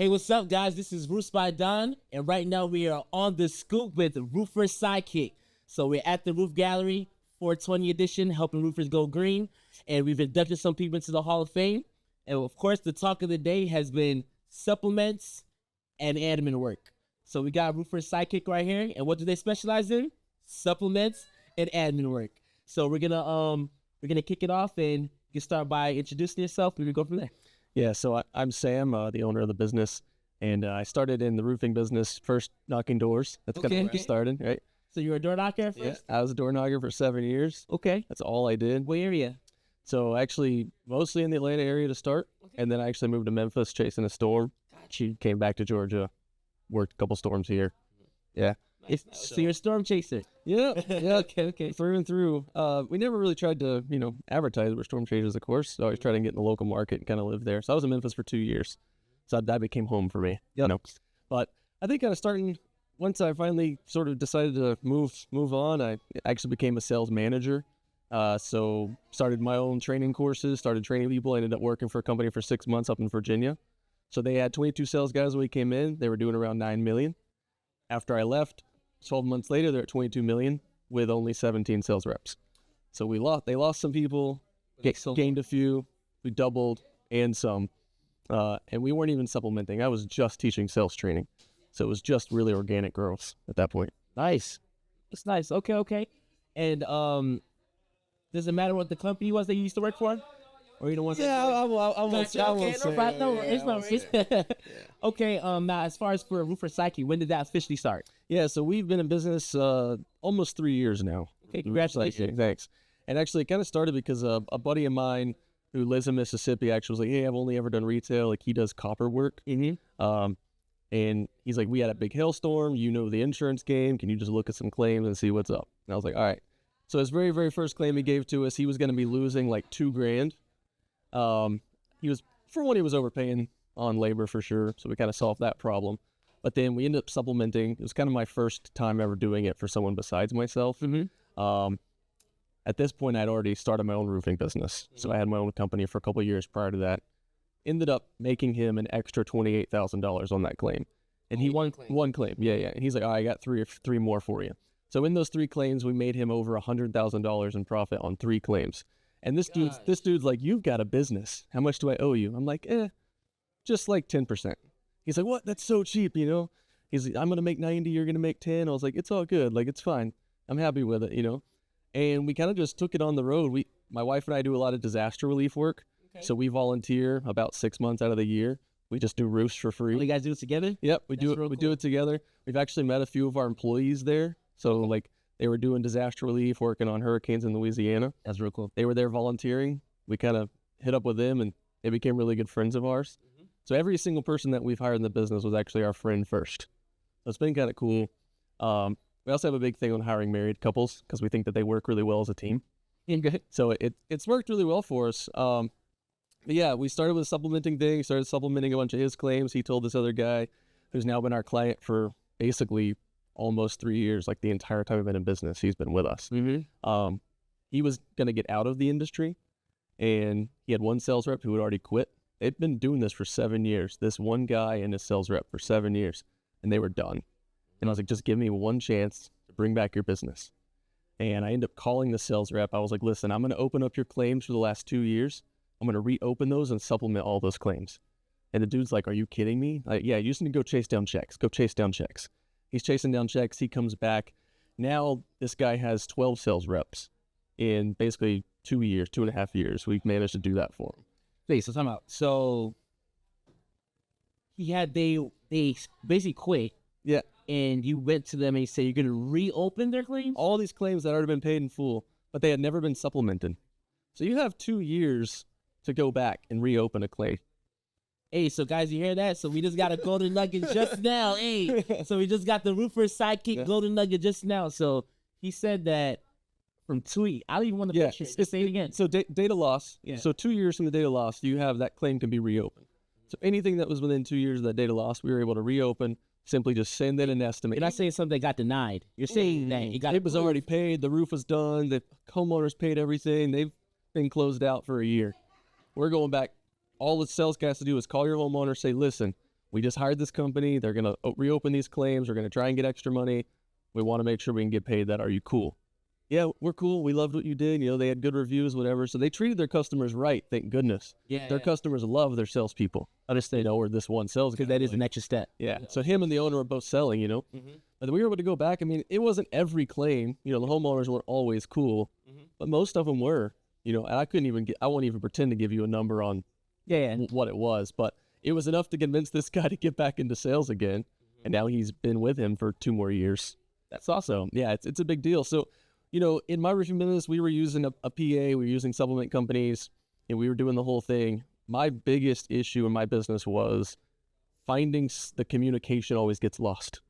Hey, what's up, guys? This is RoofsByDon, and right now we are on the scoop with Roofers Sidekick. So we're at the Roof Gallery, 420 edition, helping roofers go green, and we've inducted some people into the Hall of Fame. And of course, the talk of the day has been supplements and admin work. So we got Roofers Sidekick right here, and what do they specialize in? Supplements and admin work. So we're gonna kick it off, and you can start by introducing yourself, and we go from there. Yeah, so I'm Sam, the owner of the business, and I started in the roofing business, first knocking doors. That's kind of where I started, right? So you were a door knocker at Yeah, first? I was a door knocker for 7 years. Okay. That's all I did. What area? So actually, mostly in the Atlanta area to start, and then I actually moved to Memphis chasing a storm. She came back to Georgia, worked a couple storms here. Yeah. So you're a storm chaser. Yeah, yeah. Okay. Through and through. We never really tried to, advertise we're storm chasers, of course. Always tried to get in the local market and kind of live there. So I was in Memphis for 2 years. So that became home for me. Yep. But I think kind of starting, once I finally sort of decided to move on, I actually became a sales manager. So started my own training courses, started training people. I ended up working for a company for 6 months up in Virginia. So they had 22 sales guys when we came in. They were doing around 9 million. After I left, 12 months later, they're at 22 million with only 17 sales reps. So they lost some people, gained a few, we doubled and some. And we weren't even supplementing. I was just teaching sales training. So it was just really organic growth at that point. Nice. It's nice. Okay. And does it matter what the company was that you used to work for? Or you don't want to? Yeah, I won't say. No worries. Okay. Now, as far as for Roofer Psyche, when did that officially start? Yeah, so we've been in business almost 3 years now. Okay, congratulations. Thanks. And actually, it kind of started because a buddy of mine who lives in Mississippi actually was like, hey, I've only ever done retail. Like, he does copper work. Mm-hmm. And he's like, we had a big hailstorm. You know the insurance game. Can you just look at some claims and see what's up? And I was like, all right. So his very, very first claim he gave to us, he was going to be losing like $2,000. He was overpaying on labor for sure. So we kind of solved that problem. But then we ended up supplementing. It was kind of my first time ever doing it for someone besides myself. Mm-hmm. At this point, I'd already started my own roofing business. So I had my own company for a couple of years prior to that. Ended up making him an extra $28,000 on that claim. And he won one claim. Yeah. And he's like, all right, I got three more for you. So in those 3 claims, we made him over $100,000 in profit on 3 claims. And this dude's like, you've got a business. How much do I owe you? I'm like, just like 10%. He's like, what? That's so cheap, He's like, I'm going to make 90, you're going to make 10. I was like, it's all good. Like, it's fine. I'm happy with it, And we kind of just took it on the road. My wife and I do a lot of disaster relief work. Okay. So we volunteer about 6 months out of the year. We just do roofs for free. You guys do it together? Yep, we do it. We do it together. We've actually met a few of our employees there. So like they were doing disaster relief, working on hurricanes in Louisiana. That's real cool. They were there volunteering. We kind of hit up with them and they became really good friends of ours. Mm-hmm. So every single person that we've hired in the business was actually our friend first. So it's been kind of cool. We also have a big thing on hiring married couples because we think that they work really well as a team. Okay. So it's worked really well for us. But yeah, we started with a supplementing thing, started supplementing a bunch of his claims. He told this other guy who's now been our client for basically almost 3 years, like the entire time we've been in business, he's been with us. Mm-hmm. He was going to get out of the industry, and he had one sales rep who had already quit. They'd been doing this for 7 years, this one guy and his sales rep for 7 years, and they were done. And I was like, just give me one chance to bring back your business. And I ended up calling the sales rep. I was like, listen, I'm going to open up your claims for the last 2 years. I'm going to reopen those and supplement all those claims. And the dude's like, are you kidding me? Like, yeah, you just need to go chase down checks. Go chase down checks. He's chasing down checks. He comes back. Now this guy has 12 sales reps in basically 2 years, 2.5 years. We've managed to do that for him. Wait, so time out. So they basically quit. Yeah. And you went to them and you said you're going to reopen their claims? All these claims that had already been paid in full, but they had never been supplemented. So you have 2 years to go back and reopen a claim. Hey, so guys, you hear that? So we just got a golden nugget just now. Hey, so we just got the Roofers Sidekick golden nugget just now. So he said that from 2 I don't even want to picture it. Just say it again. So data loss. Yeah. So 2 years from the data loss, you have that claim can be reopened. So anything that was within 2 years of that data loss, we were able to reopen. Simply just send in an estimate. You're not saying something that got denied. You're saying that it was already paid. The roof was done. The homeowners paid everything. They've been closed out for a year. We're going back. All the sales guy has to do is call your homeowner, say, listen, we just hired this company. They're going to reopen these claims. We're going to try and get extra money. We want to make sure we can get paid that. Are you cool? Yeah, we're cool. We loved what you did. You know, they had good reviews, whatever. So they treated their customers right. Thank goodness. Yeah. Their customers love their salespeople. Understand, or this one sales Because that is an extra step. Yeah. So him and the owner are both selling, you know. But we were able to go back. I mean, it wasn't every claim. You know, the homeowners weren't always cool, but most of them were. You know, and I won't even pretend to give you a number on what it was, but it was enough to convince this guy to get back into sales again. And now he's been with him for 2 more years. That's awesome. Yeah, it's a big deal. So, you know, in my roofing business, we were using a PA, we were using supplement companies, and we were doing the whole thing. My biggest issue in my business was finding the communication always gets lost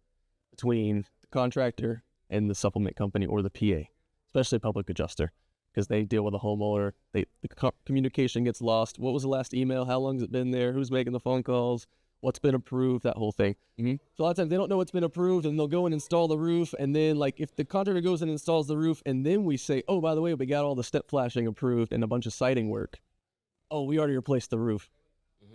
between the contractor and the supplement company or the PA, especially public adjuster, because they deal with a homeowner. The communication gets lost. What was the last email? How long has it been there? Who's making the phone calls? What's been approved? That whole thing. So a lot of times they don't know what's been approved, and they'll go and install the roof. And then, like, if the contractor goes and installs the roof, and then we say, oh, by the way, we got all the step flashing approved and a bunch of siding work. Oh, we already replaced the roof.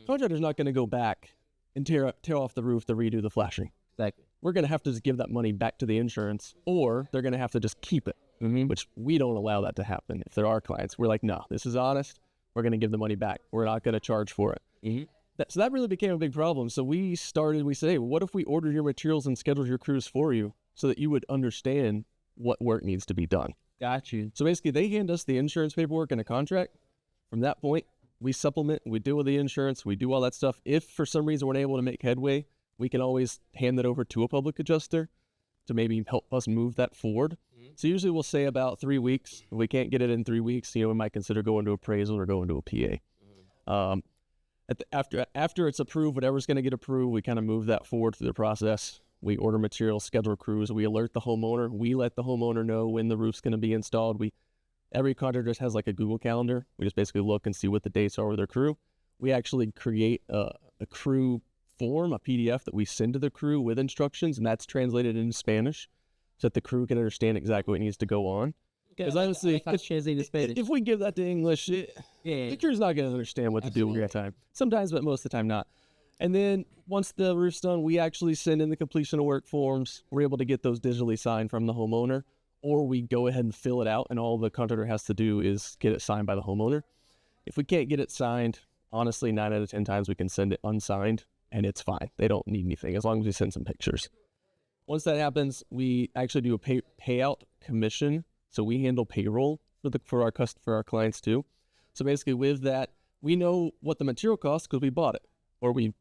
Contractor's not going to go back and tear off the roof to redo the flashing. Exactly. We're going to have to just give that money back to the insurance, or they're going to have to just keep it, which we don't allow that to happen. If they're our clients, we're like, no, this is honest. We're going to give the money back. We're not going to charge for it. So that really became a big problem. So we said, hey, what if we ordered your materials and scheduled your crews for you so that you would understand what work needs to be done? Got you. So basically, they hand us the insurance paperwork and a contract. From that point, we supplement, we deal with the insurance, we do all that stuff. If for some reason we're unable to make headway, we can always hand that over to a public adjuster to maybe help us move that forward. So usually we'll say about 3 weeks. If we can't get it in 3 weeks, you know, we might consider going to appraisal or going to a PA. After it's approved, whatever's going to get approved, we kind of move that forward through the process. We order materials, schedule crews, we alert the homeowner. We let the homeowner know when the roof's going to be installed. Every contractor just has like a Google Calendar. We just basically look and see what the dates are with their crew. We actually create a crew form, a PDF that we send to the crew with instructions, and that's translated into Spanish so that the crew can understand exactly what needs to go on. Because honestly, if we give that to English, the crew's not going to understand what to do every time. Sometimes, but most of the time not. And then once the roof's done, we actually send in the completion of work forms. We're able to get those digitally signed from the homeowner, or we go ahead and fill it out, and all the contractor has to do is get it signed by the homeowner. If we can't get it signed, honestly, 9 out of 10 times we can send it unsigned, and it's fine. They don't need anything as long as we send some pictures. Once that happens, we actually do a payout commission. So we handle payroll for our clients too. So basically, with that, we know what the material costs because we bought it, or we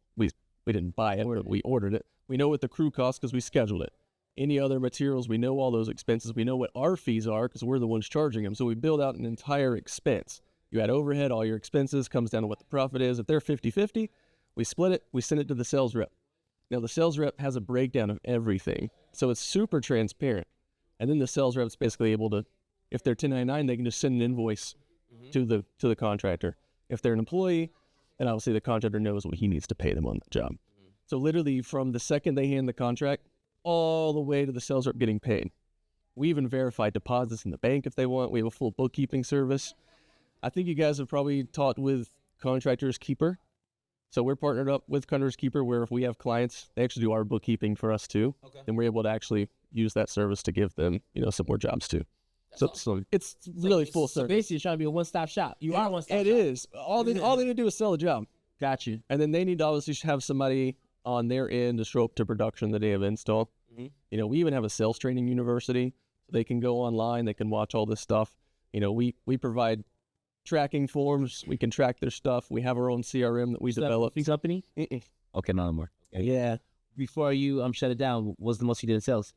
didn't buy it, we ordered it. We know what the crew costs because we scheduled it. Any other materials, we know all those expenses. We know what our fees are because we're the ones charging them. So we build out an entire expense. You add overhead, all your expenses, comes down to what the profit is. If they're 50-50, we split it, we send it to the sales rep. Now the sales rep has a breakdown of everything, so it's super transparent. And then the sales rep's basically able to, if they're 1099, they can just send an invoice to the contractor. If they're an employee, then obviously the contractor knows what he needs to pay them on the job. So literally from the second they hand the contract all the way to the sales rep getting paid. We even verify deposits in the bank if they want. We have a full bookkeeping service. I think you guys have probably talked with Contractors Keeper. So we're partnered up with Contractors Keeper, where if we have clients, they actually do our bookkeeping for us too. Okay. And we're able to actually use that service to give them, you know, some more jobs too. So it's really full service. So basically, you're trying to be a one-stop shop. You are one-stop shop. It is. All they need to do is sell a job. Got you. And then they need to obviously have somebody on their end to show up to production the day of install. You know, we even have a sales training university. They can go online. They can watch all this stuff. You know, we provide tracking forms. We can track their stuff. We have our own CRM that we develop. Company? Okay, not anymore. Yeah. Before you shut it down, what's the most you did in sales?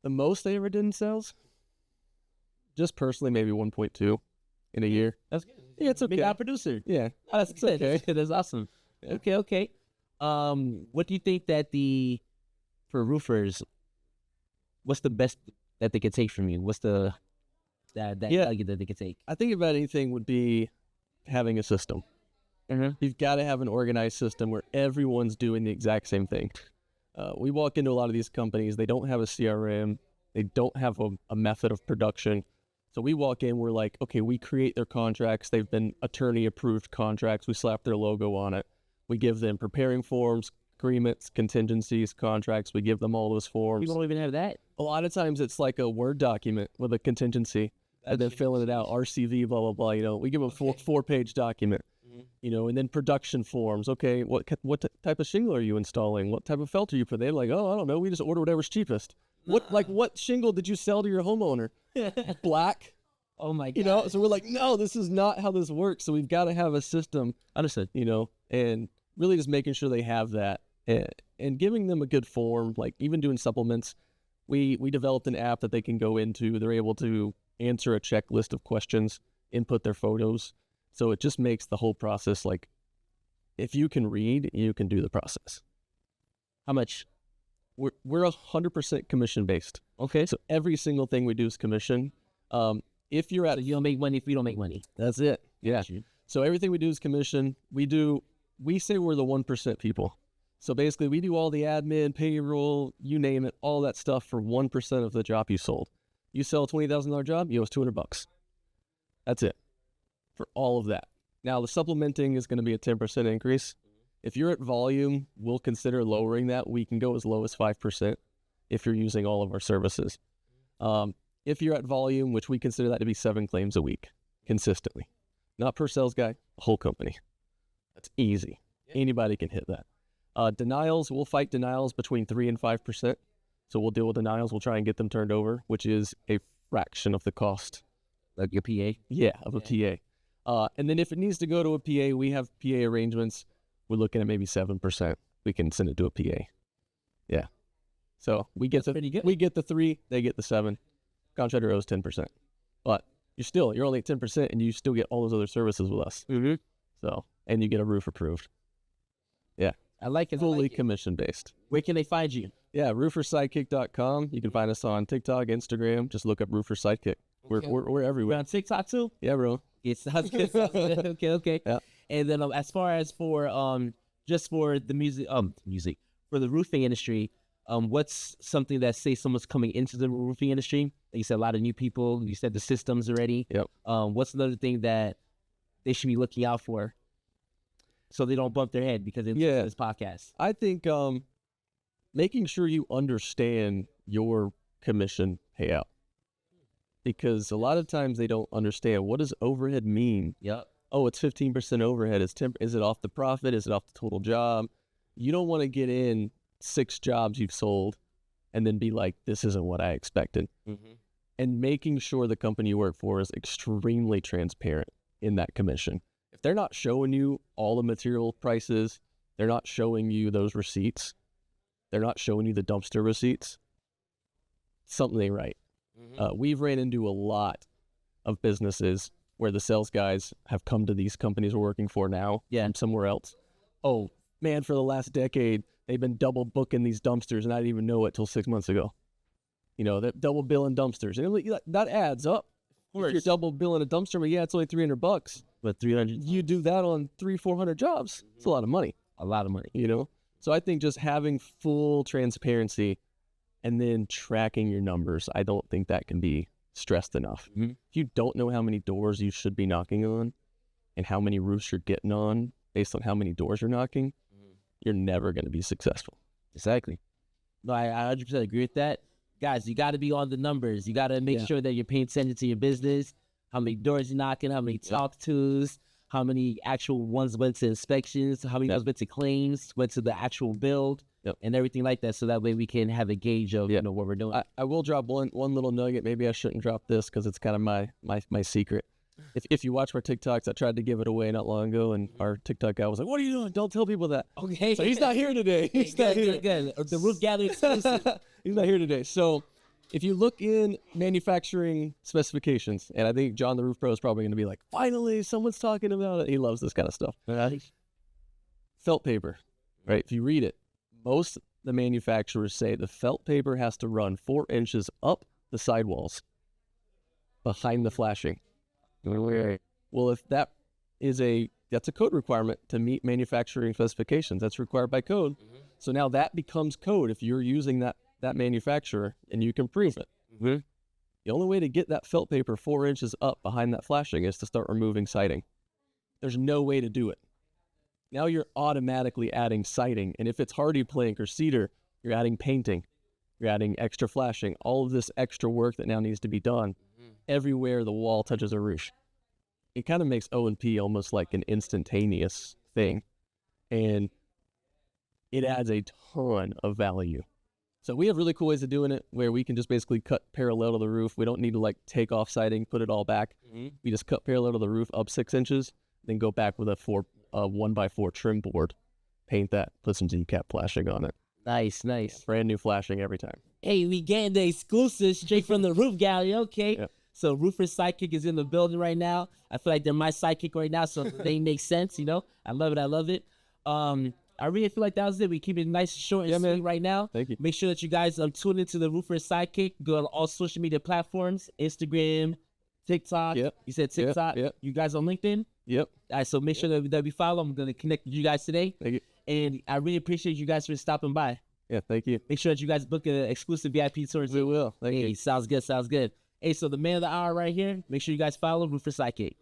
The most I ever did in sales? Just personally, maybe 1.2 in a year. That's good. Yeah, it's okay. Big producer. Yeah. That's good. Okay. That's awesome. Yeah. Okay. What do you think that for roofers, what's the best that they could take from you? What's the nugget that they could take? I think about anything would be having a system. You've got to have an organized system where everyone's doing the exact same thing. We walk into a lot of these companies, they don't have a CRM, they don't have a method of production. So we walk in, we're like, okay, we create their contracts. They've been attorney approved contracts. We slap their logo on it. We give them preparing forms, agreements, contingencies, contracts. We give them all those forms. People don't even have that. A lot of times it's like a Word document with a contingency and then filling it out, RCV, blah, blah, blah. You know, we give them a four-page document, you know, and then production forms. Okay, what type of shingle are you installing? What type of felt are you putting? They're like, oh, I don't know. We just order whatever's cheapest. What shingle did you sell to your homeowner? Black. Oh my God. You know, so we're like, no, this is not how this works. So we've got to have a system. Understood. You know, and really just making sure they have that and giving them a good form, like even doing supplements. We developed an app that they can go into. They're able to answer a checklist of questions, input their photos. So it just makes the whole process like, if you can read, you can do the process. How much? We're 100% commission based. Okay. So every single thing we do is commission. If you're at you don't make money if you don't make money. That's it. Yeah. So everything we do is commission. We say we're the 1% people. So basically we do all the admin, payroll, you name it, all that stuff for 1% of the job you sold. You sell a $20,000 job, you owe us $200. That's it for all of that. Now the supplementing is going to be a 10% increase. If you're at volume, we'll consider lowering that. We can go as low as 5% if you're using all of our services. If you're at volume, which we consider that to be 7 claims a week consistently, not per sales guy, whole company. That's easy. Anybody can hit that. Denials, we'll fight denials between 3 and 5%. So we'll deal with denials. We'll try and get them turned over, which is a fraction of the cost. Like your PA? Yeah, of a PA. And then if it needs to go to a PA, we have PA arrangements. We're looking at maybe 7%. We can send it to a PA. Yeah. So we get the 3, they get the 7. Contractor owes 10%. But you're only at 10% and you still get all those other services with us. Mm-hmm. So, and you get a roof approved. Yeah. I like it. Fully commission based. Where can they find you? Yeah, roofersidekick.com. You can find us on TikTok, Instagram. Just look up Roofers Sidekick. Okay. We're everywhere. We're on TikTok too? Yeah, bro. It sounds good. Okay. Yeah. And then as far as for just for the music for the roofing industry, what's something that say someone's coming into the roofing industry? Like you said, a lot of new people. You said the systems already. Yep. What's another thing that they should be looking out for so they don't bump their head because it's this podcast? I think making sure you understand your commission payout, because a lot of times they don't understand, what does overhead mean? Yep. Oh, it's 15% overhead. Is it off the profit? Is it off the total job? You don't want to get in 6 jobs you've sold and then be like, this isn't what I expected. Mm-hmm. And making sure the company you work for is extremely transparent in that commission. If they're not showing you all the material prices, they're not showing you those receipts, they're not showing you the dumpster receipts, something ain't right. Mm-hmm. We've ran into a lot of businesses where the sales guys have come to these companies we're working for now from somewhere else. Oh, man, for the last decade, they've been double booking these dumpsters, and I didn't even know it till 6 months ago. You know, that double billing dumpsters. And that adds up. If you're double billing a dumpster, but it's only $300. But 300. You do that on 300-400 jobs. It's a lot of money. A lot of money. You know? So I think just having full transparency and then tracking your numbers, I don't think that can be stressed enough. Mm-hmm. If you don't know how many doors you should be knocking on and how many roofs you're getting on based on how many doors you're knocking, you're never going to be successful. Exactly. No, I 100% agree with that. Guys, you got to be on the numbers. You got to make sure that you're paying attention to your business, how many doors you're knocking, how many talk-tos, how many actual ones went to inspections, how many ones went to claims, went to the actual build, and everything like that. So that way we can have a gauge of what we're doing. I will drop one little nugget. Maybe I shouldn't drop this because it's kind of my secret. If you watch our TikToks, I tried to give it away not long ago, and our TikTok guy was like, "What are you doing? Don't tell people that." Okay. So he's not here today. He's not here. Good. The Roof Gallery exclusive. He's not here today. So if you look in manufacturing specifications, and I think John the Roof Pro is probably going to be like, finally, someone's talking about it. He loves this kind of stuff. Felt paper, right? If you read it, most the manufacturers say the felt paper has to run 4 inches up the sidewalls behind the flashing. Well, if that's a code requirement to meet manufacturing specifications. That's required by code. Mm-hmm. So now that becomes code if you're using that manufacturer and you can prove it. Mm-hmm. The only way to get that felt paper 4 inches up behind that flashing is to start removing siding. There's no way to do it. Now you're automatically adding siding. And if it's hardy plank or cedar, you're adding painting. You're adding extra flashing. All of this extra work that now needs to be done everywhere the wall touches a roof. It kind of makes O&P almost like an instantaneous thing. And it adds a ton of value. So we have really cool ways of doing it where we can just basically cut parallel to the roof. We don't need to like take off siding, put it all back. We just cut parallel to the roof up 6 inches, then go back with a 1x4 trim board, paint that, put some Z-cap flashing on it. Nice, nice. Brand new flashing every time. Hey, we getting the exclusive straight from the roof gallery. Okay. Yep. So Roofers Sidekick is in the building right now. I feel like they're my sidekick right now, so they make sense, you know. I love it. I love it. I really feel like that was it. We keep it nice, short, and sweet right now. Thank you. Make sure that you guys tune into the Roofers Sidekick. Go on all social media platforms, Instagram, TikTok. Yep. You said TikTok. Yep. You guys on LinkedIn? Yep. All right, so make sure that we follow. I'm going to connect with you guys today. Thank you. And I really appreciate you guys for stopping by. Yeah, thank you. Make sure that you guys book an exclusive VIP tour. We will. Thank you. Sounds good. Sounds good. Hey, so the man of the hour right here, make sure you guys follow Roofers Sidekick.